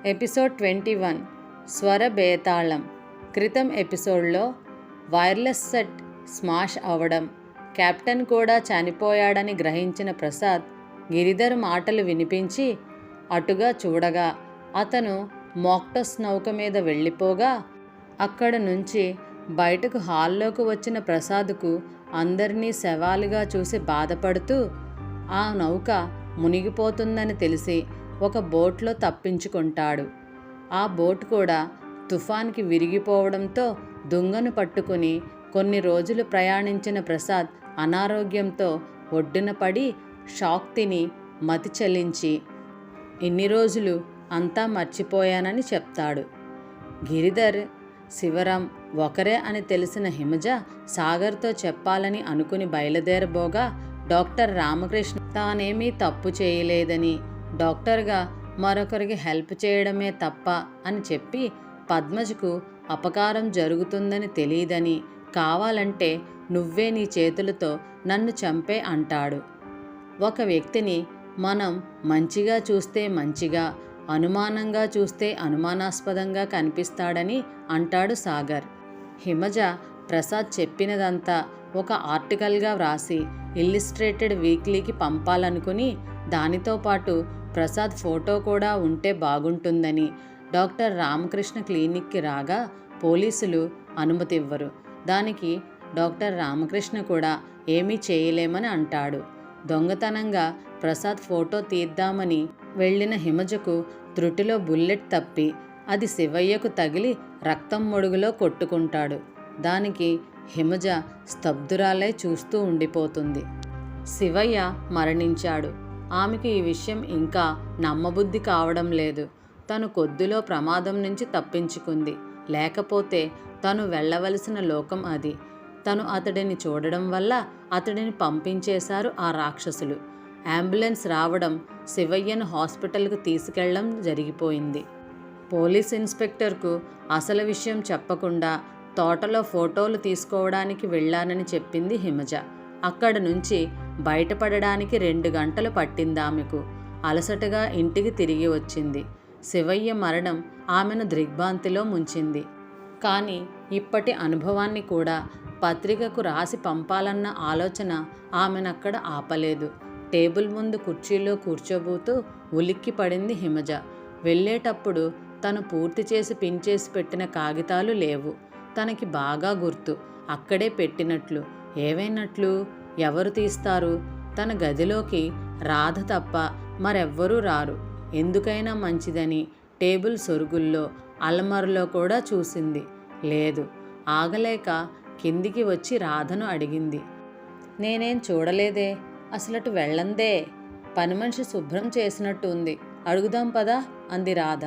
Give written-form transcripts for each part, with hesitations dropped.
Episode 21 స్వర బేతాళం. క్రితం ఎపిసోడ్లో వైర్లెస్ సెట్ స్మాష్ అవ్వడం, కెప్టెన్ కూడా చనిపోయాడని గ్రహించిన ప్రసాద్ గిరిధర్ మాటలు వినిపించి అటుగా చూడగా అతను మోక్టస్ నౌక మీద వెళ్ళిపోగా అక్కడ నుంచి బయటకు హాల్లోకి వచ్చిన ప్రసాద్కు అందరినీ శవాలుగా చూసి బాధపడుతూ ఆ నౌక మునిగిపోతుందని తెలిసి ఒక బోట్లో తప్పించుకుంటాడు. ఆ బోట్ కూడా తుఫాన్కి విరిగిపోవడంతో దుంగను పట్టుకుని కొన్ని రోజులు ప్రయాణించిన ప్రసాద్ అనారోగ్యంతో ఒడ్డున పడి షాక్ తిని మతి చెల్లించి ఇన్ని రోజులు అంతా మర్చిపోయానని చెప్తాడు. గిరిధర్, శివరాం ఒకరే అని తెలిసిన హిమజ సాగర్తో చెప్పాలని అనుకుని బయలుదేరబోగా డాక్టర్ రామకృష్ణ తానేమీ తప్పు చేయలేదని, డాక్టర్గా మరొకరికి హెల్ప్ చేయడమే తప్ప అని చెప్పి పద్మజకు అపకారం జరుగుతుందని తెలియదని, కావాలంటే నువ్వే నీ చేతులతో నన్ను చంపే అంటాడు. ఒక వ్యక్తిని మనం మంచిగా చూస్తే మంచిగా, అనుమానంగా చూస్తే అనుమానాస్పదంగా కనిపిస్తాడని అంటాడు సాగర్. హిమజ ప్రసాద్ చెప్పినదంతా ఒక ఆర్టికల్గా వ్రాసి ఇల్లిస్ట్రేటెడ్ వీక్లీకి పంపాలనుకుని, దానితో పాటు ప్రసాద్ ఫోటో కూడా ఉంటే బాగుంటుందని డాక్టర్ రామకృష్ణ క్లినిక్కి రాగా పోలీసులు అనుమతి ఇవ్వరు. దానికి డాక్టర్ రామకృష్ణ కూడా ఏమీ చేయలేమని అంటాడు. దొంగతనంగా ప్రసాద్ ఫోటో తీద్దామని వెళ్ళిన హిమజకు త్రుటిలో బుల్లెట్ తప్పి అది శివయ్యకు తగిలి రక్తం మొడుగులో కొట్టుకుంటాడు. దానికి హిమజ స్తబ్దురాలై చూస్తూ ఉండిపోతుంది. శివయ్య మరణించాడు. ఆమెకు ఈ విషయం ఇంకా నమ్మబుద్ధి కావడం లేదు. తను కొద్దిలో ప్రమాదం నుంచి తప్పించుకుంది. లేకపోతే తను వెళ్ళవలసిన లోకం అది. తను అతడిని చూడడం వల్ల అతడిని పంపించేశారు ఆ రాక్షసులు. అంబులెన్స్ రావడం, శివయ్యను హాస్పిటల్కు తీసుకెళ్లడం జరిగిపోయింది. పోలీస్ ఇన్స్పెక్టర్కు అసలు విషయం చెప్పకుండా తోటలో ఫోటోలు తీసుకోవడానికి వెళ్ళానని చెప్పింది హిమజ. అక్కడ నుంచి బయటపడడానికి 2 గంటలు పట్టిందామెకు. అలసటగా ఇంటికి తిరిగి వచ్చింది. శివయ్య మరణం ఆమెను దిగ్భ్రాంతిలో ముంచింది. కానీ ఇప్పటి అనుభవాన్ని కూడా పత్రికకు రాసి పంపాలన్న ఆలోచన ఆమెనక్కడ ఆపలేదు. టేబుల్ ముందు కుర్చీలో కూర్చోబోతూ ఉలిక్కి పడింది హిమజ. వెళ్ళేటప్పుడు తను పూర్తి చేసి పిన్ చేసి పెట్టిన కాగితాలు లేవు. తనకి బాగా గుర్తు. అక్కడే పెట్టినట్లు. ఏవైనట్లు? ఎవరు తీస్తారు? తన గదిలోకి రాధ తప్ప మరెవ్వరూ రారు. ఎందుకైనా మంచిదని టేబుల్ సొరుగుల్లో, అల్మరలో కూడా చూసింది. లేదు. ఆగలేక కిందికి వచ్చి రాధను అడిగింది. నేనేం చూడలేదే, అసలటు వెళ్ళందే. పని మనిషి శుభ్రం చేసినట్టు ఉంది, అడుగుదాం పదా అంది రాధ.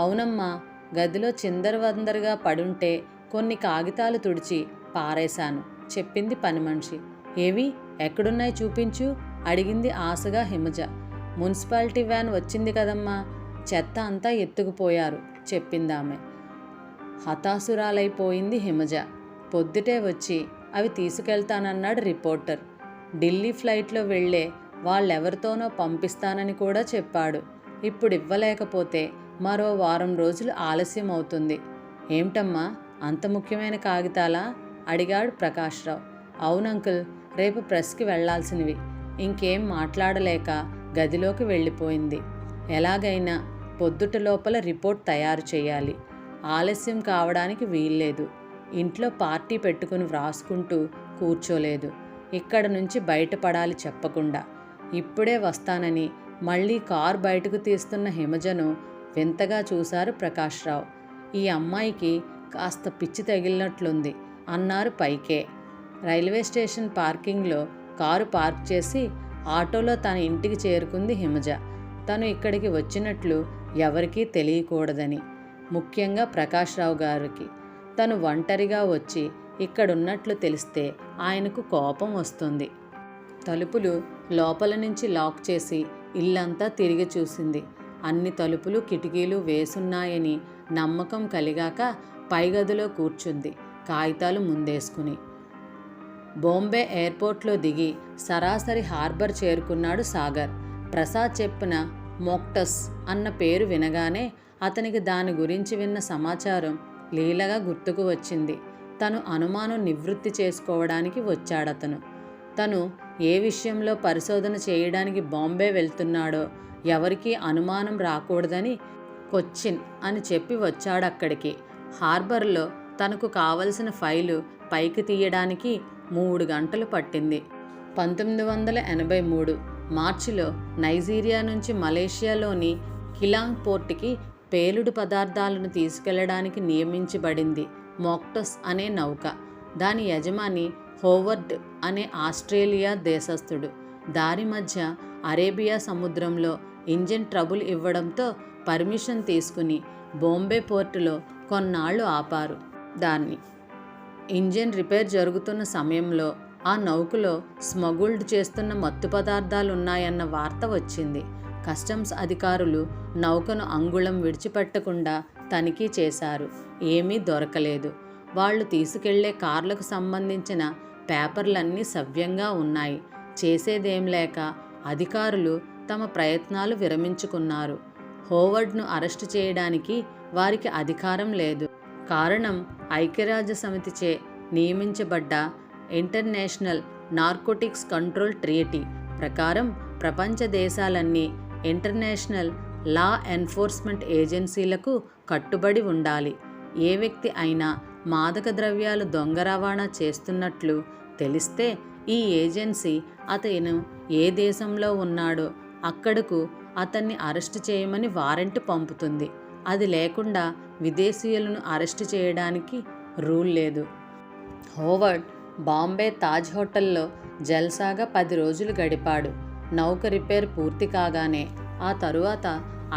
అవునమ్మా, గదిలో చిందరవందరగా పడుంటే కొన్ని కాగితాలు తుడిచి పారేశాను చెప్పింది పని మనిషి. ఏవి, ఎక్కడున్నాయి చూపించు అడిగింది ఆశగా హిమజ. మున్సిపాలిటీ వ్యాన్ వచ్చింది కదమ్మా, చెత్త అంతా ఎత్తుకుపోయారు చెప్పిందామె. హతాసురాలైపోయింది హిమజ. పొద్దుటే వచ్చి అవి తీసుకెళ్తానన్నాడు రిపోర్టర్. ఢిల్లీ ఫ్లైట్లో వెళ్ళే వాళ్ళెవరితోనో పంపిస్తానని కూడా చెప్పాడు. ఇప్పుడు ఇవ్వలేకపోతే మరో వారం రోజులు ఆలస్యం అవుతుంది. ఏమిటమ్మా, అంత ముఖ్యమైన కాగితాలా అడిగాడు ప్రకాశ్రావు. అవునంకుల్, రేపు ప్రెస్కి వెళ్లాల్సినవి. ఇంకేం మాట్లాడలేక గదిలోకి వెళ్ళిపోయింది. ఎలాగైనా పొద్దుట లోపల రిపోర్ట్ తయారు చేయాలి. ఆలస్యం కావడానికి వీల్లేదు. ఇంట్లో పార్టీ పెట్టుకుని వ్రాసుకుంటూ కూర్చోలేదు. ఇక్కడ నుంచి బయటపడాలి చెప్పకుండా. ఇప్పుడే వస్తానని మళ్ళీ కారు బయటకు తీస్తున్న హిమజను వింతగా చూశారు ప్రకాశ్రావు. ఈ అమ్మాయికి కాస్త పిచ్చి తగిలినట్లుంది అన్నారు పైకే. రైల్వే స్టేషన్ పార్కింగ్లో కారు పార్క్ చేసి ఆటోలో తన ఇంటికి చేరుకుంది హిమజ. తను ఇక్కడికి వచ్చినట్లు ఎవరికీ తెలియకూడదని, ముఖ్యంగా ప్రకాశ్రావు గారికి. తను ఒంటరిగా వచ్చి ఇక్కడున్నట్లు తెలిస్తే ఆయనకు కోపం వస్తుంది. తలుపులు లోపల నుంచి లాక్ చేసి ఇల్లంతా తిరిగి చూసింది. అన్ని తలుపులు కిటికీలు వేసున్నాయని నమ్మకం కలిగాక పై గదిలో కూర్చుంది, కాగితాలు ముందేసుకుని. బాంబే ఎయిర్పోర్ట్లో దిగి సరాసరి హార్బర్ చేరుకున్నాడు సాగర్. ప్రసాద్ చెప్పిన మోక్టస్ అన్న పేరు వినగానే అతనికి దాని గురించి విన్న సమాచారం లీలగా గుర్తుకు వచ్చింది. తను అనుమానం నివృత్తి చేసుకోవడానికి వచ్చాడతను. తను ఏ విషయంలో పరిశోధన చేయడానికి బాంబే వెళ్తున్నాడో ఎవరికీ అనుమానం రాకూడదని కొచ్చిన్ అని చెప్పి వచ్చాడక్కడికి. హార్బర్లో తనకు కావలసిన ఫైలు పైకి తీయడానికి 3 గంటలు పట్టింది. 1983 మార్చిలో నైజీరియా నుంచి మలేషియాలోని కిలాంగ్ పోర్టుకి పేలుడు పదార్థాలను తీసుకెళ్లడానికి నియమించబడింది మోక్టస్ అనే నౌక. దాని యజమాని హోవర్డ్ అనే ఆస్ట్రేలియా దేశస్థుడు. దారి మధ్య అరేబియా సముద్రంలో ఇంజిన్ ట్రబుల్ ఇవ్వడంతో పర్మిషన్ తీసుకుని బాంబే పోర్టులో కొన్నాళ్లు ఆపారు దాన్ని. ఇంజిన్ రిపేర్ జరుగుతున్న సమయంలో ఆ నౌకలో స్మగుల్డ్ చేస్తున్న మత్తు పదార్థాలున్నాయన్న వార్త వచ్చింది. కస్టమ్స్ అధికారులు నౌకను అంగుళం విడిచిపెట్టకుండా తనిఖీ చేశారు. ఏమీ దొరకలేదు. వాళ్ళు తీసుకెళ్లే కార్లకు సంబంధించిన పేపర్లన్నీ సవ్యంగా ఉన్నాయి. చేసేదేం లేక అధికారులు తమ ప్రయత్నాలు విరమించుకున్నారు. హోవర్డ్ను అరెస్టు చేయడానికి వారికి అధికారం లేదు. కారణం ఐక్యరాజ్య సమితిచే నియమించబడ్డ ఇంటర్నేషనల్ నార్కోటిక్స్ కంట్రోల్ ట్రీటీ ప్రకారం ప్రపంచ దేశాలన్నీ ఇంటర్నేషనల్ లా ఎన్ఫోర్స్మెంట్ ఏజెన్సీలకు కట్టుబడి ఉండాలి. ఏ వ్యక్తి అయినా మాదక ద్రవ్యాలు దొంగ రవాణా చేస్తున్నట్లు తెలిస్తే ఈ ఏజెన్సీ అతను ఏ దేశంలో ఉన్నాడో అక్కడకు అతన్ని అరెస్టు చేయమని వారెంట్ పంపుతుంది. అది లేకుండా విదేశీయులను అరెస్టు చేయడానికి రూల్ లేదు. హోవర్డ్ బాంబే తాజ్ హోటల్లో జల్సాగా 10 రోజులు గడిపాడు. నౌక రిపేర్ పూర్తి కాగానే ఆ తరువాత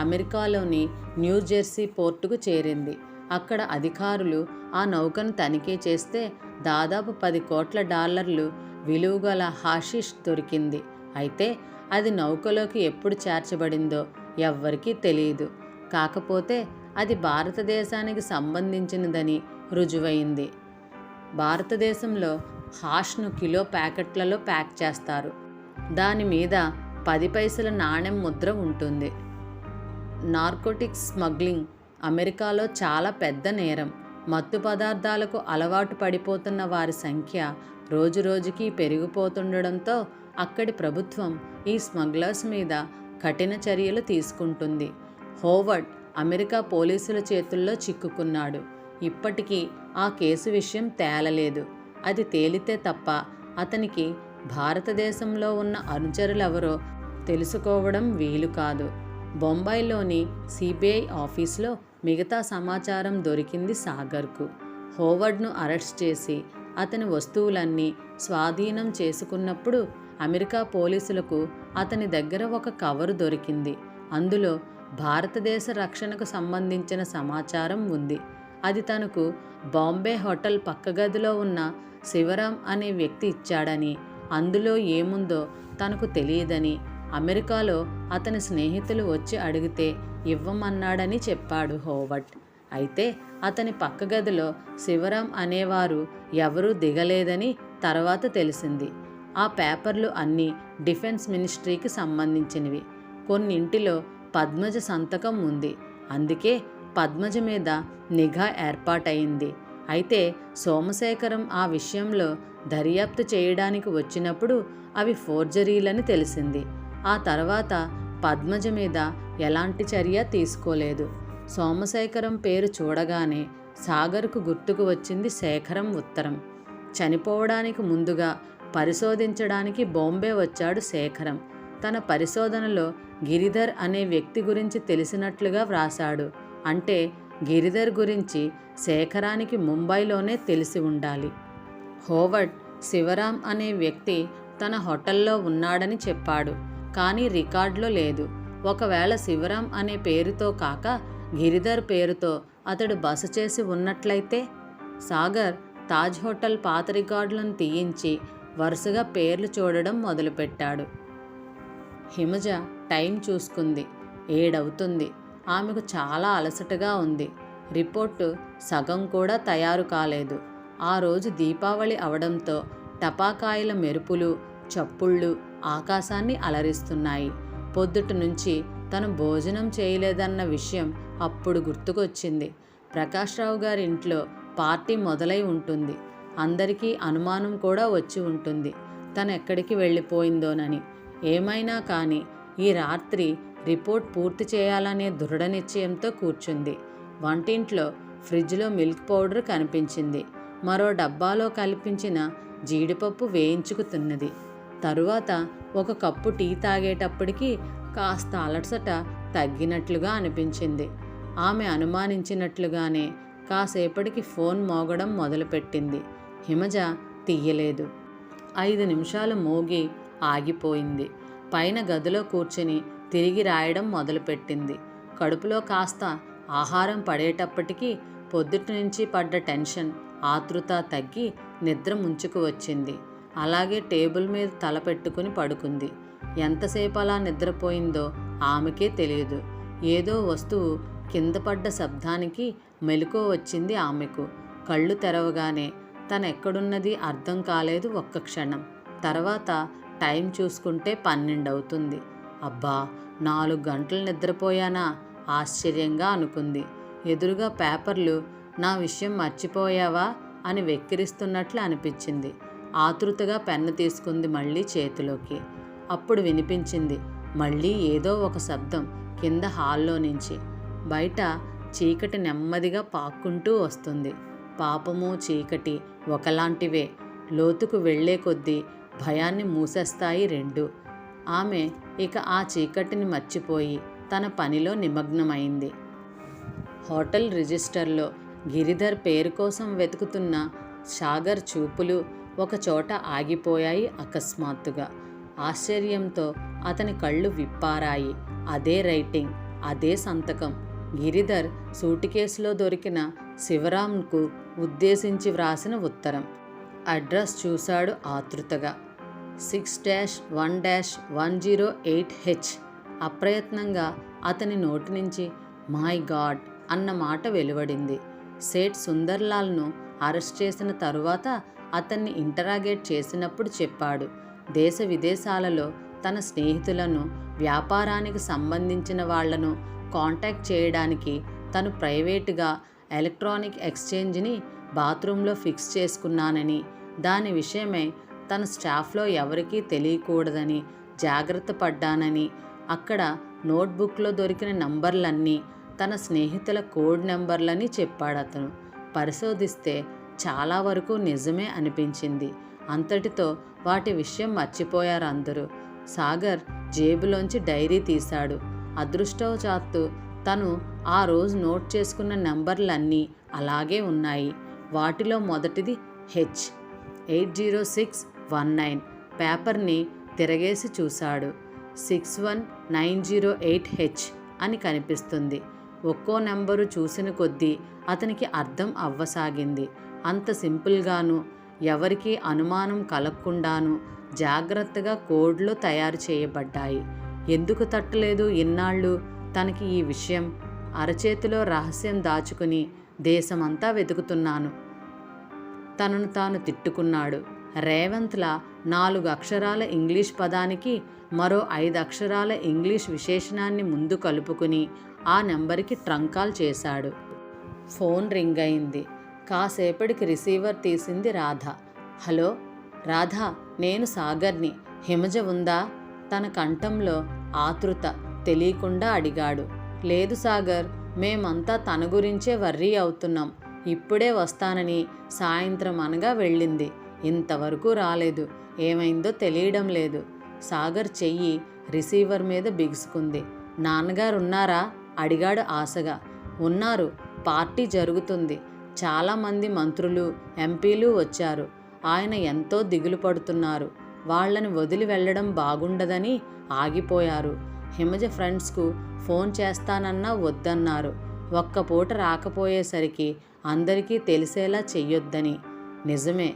అమెరికాలోని న్యూజెర్సీ పోర్టుకు చేరింది. అక్కడ అధికారులు ఆ నౌకను తనిఖీ చేస్తే దాదాపు $10 కోట్ల విలువగల హాషిష్ దొరికింది. అయితే అది నౌకలోకి ఎప్పుడు చేర్చబడిందో ఎవ్వరికీ తెలియదు. కాకపోతే అది భారతదేశానికి సంబంధించినదని రుజువైంది. భారతదేశంలో హాష్ను కిలో ప్యాకెట్లలో ప్యాక్ చేస్తారు. దాని మీద 10 పైసల నాణెం ముద్ర ఉంటుంది. నార్కోటిక్స్ స్మగ్లింగ్ అమెరికాలో చాలా పెద్ద నేరం. మత్తు పదార్థాలకు అలవాటు పడిపోతున్న వారి సంఖ్య రోజురోజుకీ పెరిగిపోతుండడంతో అక్కడి ప్రభుత్వం ఈ స్మగ్లర్స్ మీద కఠిన చర్యలు తీసుకుంటుంది. హోవర్డ్ అమెరికా పోలీసుల చేతుల్లో చిక్కుకున్నాడు. ఇప్పటికీ ఆ కేసు విషయం తేలలేదు. అది తేలితే తప్ప అతనికి భారతదేశంలో ఉన్న అనుచరులెవరో తెలుసుకోవడం వీలు కాదు. బొంబాయిలోని సిబిఐ ఆఫీస్లో మిగతా సమాచారం దొరికింది సాగర్కు. హోవర్డ్ను అరెస్ట్ చేసి అతని వస్తువులన్నీ స్వాధీనం చేసుకున్నప్పుడు అమెరికా పోలీసులకు అతని దగ్గర ఒక కవరు దొరికింది. అందులో భారతదేశ రక్షణకు సంబంధించిన సమాచారం ఉంది. అది తనకు బాంబే హోటల్ పక్క గదిలో ఉన్న శివరాం అనే వ్యక్తి ఇచ్చాడని, అందులో ఏముందో తనకు తెలియదని, అమెరికాలో అతని స్నేహితులు వచ్చి అడిగితే ఇవ్వమన్నాడని చెప్పాడు హోవర్డ్. అయితే అతని పక్క గదిలో శివరాం అనేవారు ఎవరూ దిగలేదని తర్వాత తెలిసింది. ఆ పేపర్లు అన్నీ డిఫెన్స్ మినిస్ట్రీకి సంబంధించినవి. కొన్నింటిలో పద్మజ సంతకం ఉంది. అందుకే పద్మజ మీద నిఘా ఏర్పాటైంది. అయితే సోమశేఖరం ఆ విషయంలో దర్యాప్తు చేయడానికి వచ్చినప్పుడు అవి ఫోర్జరీలని తెలిసింది. ఆ తర్వాత పద్మజ మీద ఎలాంటి చర్య తీసుకోలేదు. సోమశేఖరం పేరు చూడగానే సాగర్కు గుర్తుకు వచ్చింది శేఖరం ఉత్తరం. చనిపోవడానికి ముందుగా పరిశోధించడానికి బాంబే వచ్చాడు శేఖరం. తన పరిశోధనలో గిరిధర్ అనే వ్యక్తి గురించి తెలిసినట్లుగా వ్రాశాడు. అంటే గిరిధర్ గురించి శేఖరానికి ముంబైలోనే తెలిసి ఉండాలి. హోవర్డ్ శివరాం అనే వ్యక్తి తన హోటల్లో ఉన్నాడని చెప్పాడు. కానీ రికార్డులో లేదు. ఒకవేళ శివరాం అనే పేరుతో కాక గిరిధర్ పేరుతో అతడు బస చేసి ఉన్నట్లయితే? సాగర్ తాజ్ హోటల్ పాత రికార్డులను తీయించి వరుసగా పేర్లు చూడడం మొదలుపెట్టాడు. హిమజ టైం చూసుకుంది. 7 అవుతుంది. ఆమెకు చాలా అలసటగా ఉంది. రిపోర్టు సగం కూడా తయారు కాలేదు. ఆ రోజు దీపావళి అవడంతో టపాకాయల మెరుపులు, చప్పుళ్ళు ఆకాశాన్ని అలరిస్తున్నాయి. పొద్దుటి నుంచి తను భోజనం చేయలేదన్న విషయం అప్పుడు గుర్తుకొచ్చింది, ప్రకాశ్రావు గారి ఇంట్లో పార్టీ మొదలై ఉంటుంది. అందరికీ అనుమానం కూడా వచ్చి ఉంటుంది తను ఎక్కడికి వెళ్ళిపోయిందోనని. ఏమైనా కానీ ఈ రాత్రి రిపోర్ట్ పూర్తి చేయాలనే దృఢ నిశ్చయంతో కూర్చుంది. వంటింట్లో ఫ్రిడ్జ్లో మిల్క్ పౌడర్ కనిపించింది. మరో డబ్బాలో కల్పించిన జీడిపప్పు వేయించుకుతున్నది. తరువాత ఒక కప్పు టీ తాగేటప్పటికి కాస్త అలసట తగ్గినట్లుగా అనిపించింది. ఆమె అనుమానించినట్లుగానే కాసేపటికి ఫోన్ మోగడం మొదలుపెట్టింది. హిమజ తీయలేదు. 5 నిమిషాలు మోగి ఆగిపోయింది. పైన గదిలో కూర్చుని తిరిగి రాయడం మొదలుపెట్టింది. కడుపులో కాస్త ఆహారం పడేటప్పటికీ పొద్దుటి నుంచి పడ్డ టెన్షన్, ఆతృత తగ్గి నిద్ర ముంచుకు వచ్చింది. అలాగే టేబుల్ మీద తల పెట్టుకుని పడుకుంది. ఎంతసేపు అలా నిద్రపోయిందో ఆమెకే తెలియదు. ఏదో వస్తువు కింద పడ్డ శబ్దానికి మెలకువ వచ్చింది ఆమెకు. కళ్ళు తెరవగానే తనెక్కడున్నది అర్థం కాలేదు ఒక్క క్షణం. తర్వాత టైం చూసుకుంటే 12 అవుతుంది. అబ్బా, 4 గంటలు నిద్రపోయానా ఆశ్చర్యంగా అనుకుంది. ఎదురుగా పేపర్లు నా విషయం మర్చిపోయావా అని వెక్కిరిస్తున్నట్లు అనిపించింది. ఆతృతగా పెన్ను తీసుకుంది మళ్ళీ చేతిలోకి. అప్పుడు వినిపించింది మళ్ళీ ఏదో ఒక శబ్దం కింద హాల్లో నుంచి. బయట చీకటి నెమ్మదిగా పాక్కుంటూ వస్తుంది. పాపము చీకటి ఒకలాంటివే. లోతుకు వెళ్లే కొద్దీ భయాన్ని మూసేస్తాయి రెండు. ఆమె ఇక ఆ చీకటిని మర్చిపోయి తన పనిలో నిమగ్నమైంది. హోటల్ రిజిస్టర్లో గిరిధర్ పేరు కోసం వెతుకుతున్న సాగర్ చూపులు ఒకచోట ఆగిపోయాయి అకస్మాత్తుగా. ఆశ్చర్యంతో అతని కళ్ళు విప్పారాయి. అదే రైటింగ్, అదే సంతకం. గిరిధర్ సూటికేసులో దొరికిన శివరాంకు ఉద్దేశించి వ్రాసిన ఉత్తరం. అడ్రస్ చూశాడు ఆతృతగా. 6-1-108H. అప్రయత్నంగా అతని నోటి నుంచి మై గాడ్ అన్న మాట వెలువడింది. సేట్ సుందర్లాల్ను అరెస్ట్ చేసిన తరువాత అతన్ని ఇంటరాగేట్ చేసినప్పుడు చెప్పాడు. దేశ విదేశాలలో తన స్నేహితులను, వ్యాపారానికి సంబంధించిన వాళ్లను కాంటాక్ట్ చేయడానికి తను ప్రైవేటుగా ఎలక్ట్రానిక్ ఎక్స్చేంజ్ని బాత్రూంలో ఫిక్స్ చేసుకున్నానని, దాని విషయమై తన స్టాఫ్లో ఎవరికీ తెలియకూడదని జాగ్రత్త పడ్డానని, అక్కడ నోట్బుక్లో దొరికిన నంబర్లన్నీ తన స్నేహితుల కోడ్ నెంబర్లని చెప్పాడతను. పరిశోధిస్తే చాలా వరకు నిజమే అనిపించింది. అంతటితో వాటి విషయం మర్చిపోయారు అందరూ. సాగర్ జేబులోంచి డైరీ తీశాడు. అదృష్టవశాత్తు తను ఆ రోజు నోట్ చేసుకున్న నంబర్లన్నీ అలాగే ఉన్నాయి. వాటిలో మొదటిది H 80619. పేపర్ని తిరగేసి చూశాడు. 61908H అని కనిపిస్తుంది. ఒక్కో నెంబరు చూసిన కొద్దీ అతనికి అర్థం అవ్వసాగింది. అంత సింపుల్గాను, ఎవరికీ అనుమానం కలగకుండాను జాగ్రత్తగా కోడ్లు తయారు చేయబడ్డాయి. ఎందుకు తట్టలేదు ఇన్నాళ్ళు తనకి ఈ విషయం? అరచేతిలో రహస్యం దాచుకుని దేశమంతా వెతుకుతున్నాను. తనను తాను తిట్టుకున్నాడు. రేవంత్లా 4 అక్షరాల ఇంగ్లీష్ పదానికి మరో 5 అక్షరాల ఇంగ్లీష్ విశేషణాన్ని ముందు కలుపుకుని ఆ నెంబర్కి ట్రంకాల్ చేశాడు. ఫోన్ రింగ్ అయింది. కాసేపటికి రిసీవర్ తీసింది రాధ. హలో రాధా, నేను సాగర్ని. హిమజ ఉందా? తన కంఠంలో ఆతృత తెలియకుండా అడిగాడు. లేదు సాగర్, మేమంతా తన గురించే వర్రీ అవుతున్నాం. ఇప్పుడే వస్తానని సాయంత్రం అనగా వెళ్ళింది. ఇంతవరకు రాలేదు. ఏమైందో తెలియడం లేదు. సాగర్ చెయ్యి రిసీవర్ మీద బిగుసుకుంది. నాన్నగారు ఉన్నారా? అడిగాడు ఆశగా. ఉన్నారు. పార్టీ జరుగుతుంది. చాలామంది మంత్రులు, ఎంపీలు వచ్చారు. ఆయన ఎంతో దిగులు పడుతున్నారు. వాళ్ళని వదిలి వెళ్ళడం బాగుండదని ఆగిపోయారు. హిమజ ఫ్రెండ్స్కు ఫోన్ చేస్తానన్నా వద్దన్నారు. ఒక్క పూట రాకపోయేసరికి అందరికీ తెలిసేలా చెయ్యొద్దని. నిజమే,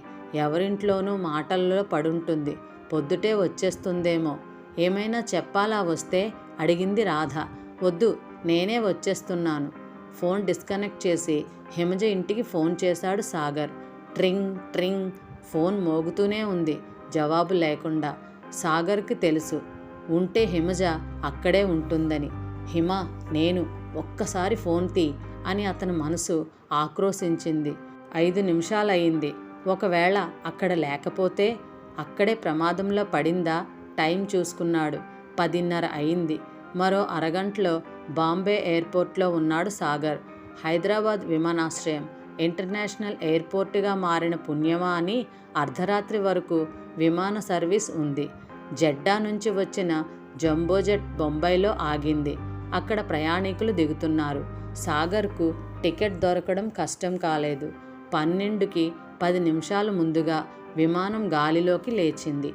ఎవరింట్లోనూ మాటల్లో పడుంటుంది. పొద్దుటే వచ్చేస్తుందేమో. ఏమైనా చెప్పాలా వస్తే? అడిగింది రాధ. వద్దు, నేనే వచ్చేస్తున్నాను. ఫోన్ డిస్కనెక్ట్ చేసి హిమజ ఇంటికి ఫోన్ చేశాడు సాగర్. ట్రింగ్ ట్రింగ్. ఫోన్ మోగుతూనే ఉంది, జవాబు లేకుండా. సాగర్కి తెలుసు ఉంటే హిమజ అక్కడే ఉంటుందని. హిమ, నేను ఒక్కసారి ఫోన్ తీ అని అతని మనసు ఆక్రోశించింది. 5 నిమిషాలయ్యింది. ఒకవేళ అక్కడ లేకపోతే అక్కడే ప్రమాదంలో పడిందా? టైం చూసుకున్నాడు. 10:30 అయింది. మరో అరగంటలో బాంబే ఎయిర్పోర్ట్లో ఉన్నాడు సాగర్. హైదరాబాద్ విమానాశ్రయం ఇంటర్నేషనల్ ఎయిర్పోర్టుగా మారిన పుణ్యమా అని అర్ధరాత్రి వరకు విమాన సర్వీస్ ఉంది. జెడ్డా నుంచి వచ్చిన జంబోజెట్ బొంబాయిలో ఆగింది. అక్కడ ప్రయాణికులు దిగుతున్నారు. సాగర్కు టికెట్ దొరకడం కష్టం కాలేదు. 12కి 10 నిమిషాలు ముందుగా విమానం గాలిలోకి లేచింది.